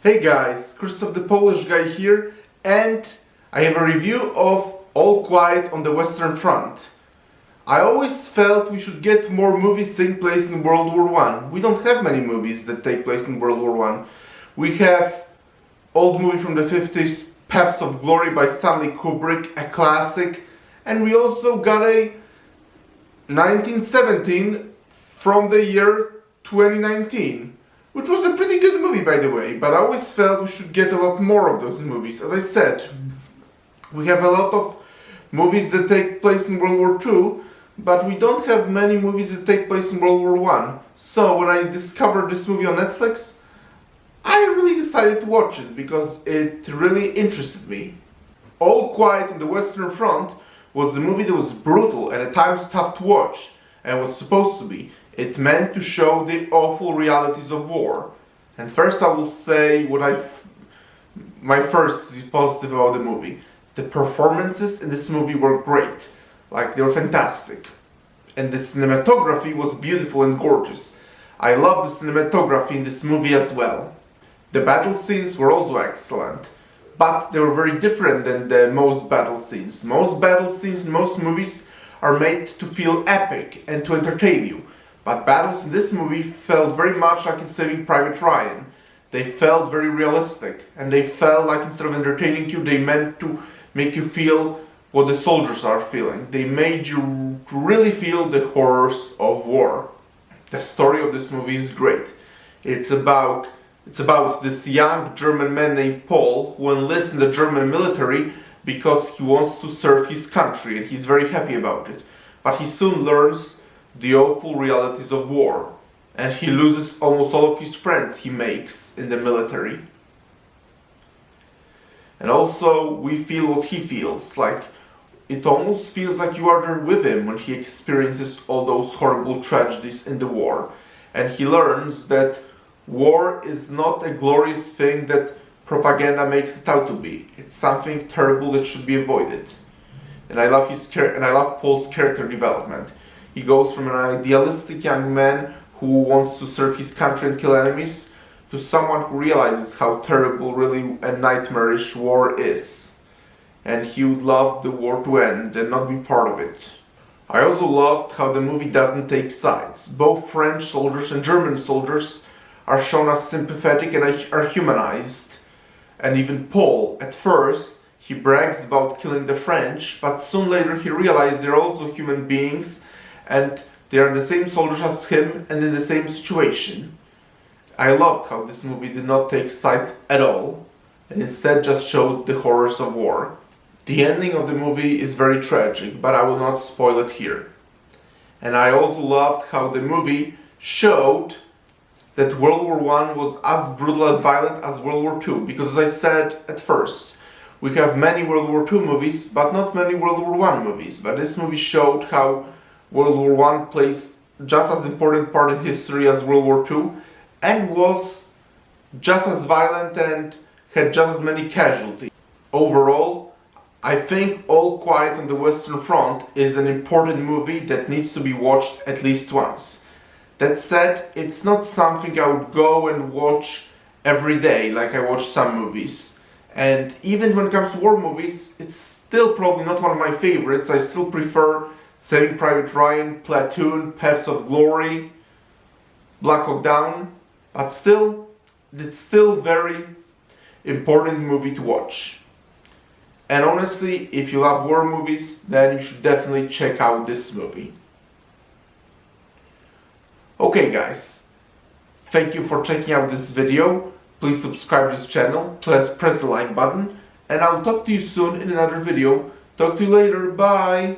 Hey guys, Krzysztof the Polish guy here, and I have a review of All Quiet on the Western Front. I always felt we should get more movies taking place in World War I. We don't have many movies that take place in World War I. We have old movie from the 50s, Paths of Glory by Stanley Kubrick, a classic, and we also got a 1917 from the year 2019. Which was a pretty good movie, by the way, but I always felt we should get a lot more of those movies. As I said, we have a lot of movies that take place in World War II, but we don't have many movies that take place in World War I. So when I discovered this movie on Netflix, I really decided to watch it because it really interested me. All Quiet on the Western Front was a movie that was brutal and at times tough to watch, and was supposed to be. It meant to show the awful realities of war. And first I will say my first positive about the movie. The performances in this movie were great. Like, they were fantastic. And the cinematography was beautiful and gorgeous. I love the cinematography in this movie as well. The battle scenes were also excellent. But they were very different than the most battle scenes. Most battle scenes in most movies are made to feel epic and to entertain you. But battles in this movie felt very much like in Saving Private Ryan. They felt very realistic, and they felt like instead of entertaining you, they meant to make you feel what the soldiers are feeling. They made you really feel the horrors of war. The story of this movie is great. It's about this young German man named Paul who enlists in the German military because he wants to serve his country, and he's very happy about it. But he soon learns the awful realities of war, and he loses almost all of his friends he makes in the military. And also we feel what he feels, like it almost feels like you are there with him when he experiences all those horrible tragedies in the war. And he learns that war is not a glorious thing that propaganda makes it out to be. It's something terrible that should be avoided. And I love Paul's character development. He goes from an idealistic young man who wants to serve his country and kill enemies to someone who realizes how terrible, really, and nightmarish war is. And he would love the war to end and not be part of it. I also loved how the movie doesn't take sides. Both French soldiers and German soldiers are shown as sympathetic and are humanized. And even Paul, at first, he brags about killing the French, but soon later he realizes they're also human beings and they are the same soldiers as him and in the same situation. I loved how this movie did not take sides at all and instead just showed the horrors of war. The ending of the movie is very tragic, but I will not spoil it here. And I also loved how the movie showed that World War I was as brutal and violent as World War II, because as I said at first, we have many World War II movies, but not many World War I movies. But this movie showed how World War I plays just as important part in history as World War II, and was just as violent and had just as many casualties. Overall, I think All Quiet on the Western Front is an important movie that needs to be watched at least once. That said, it's not something I would go and watch every day like I watch some movies. And even when it comes to war movies, it's still probably not one of my favorites. I still prefer Saving Private Ryan, Platoon, Paths of Glory, Black Hawk Down, but still, it's still very important movie to watch. And honestly, if you love war movies, then you should definitely check out this movie. Okay guys, thank you for checking out this video. Please subscribe to this channel, press the like button, and I'll talk to you soon in another video. Talk to you later, bye!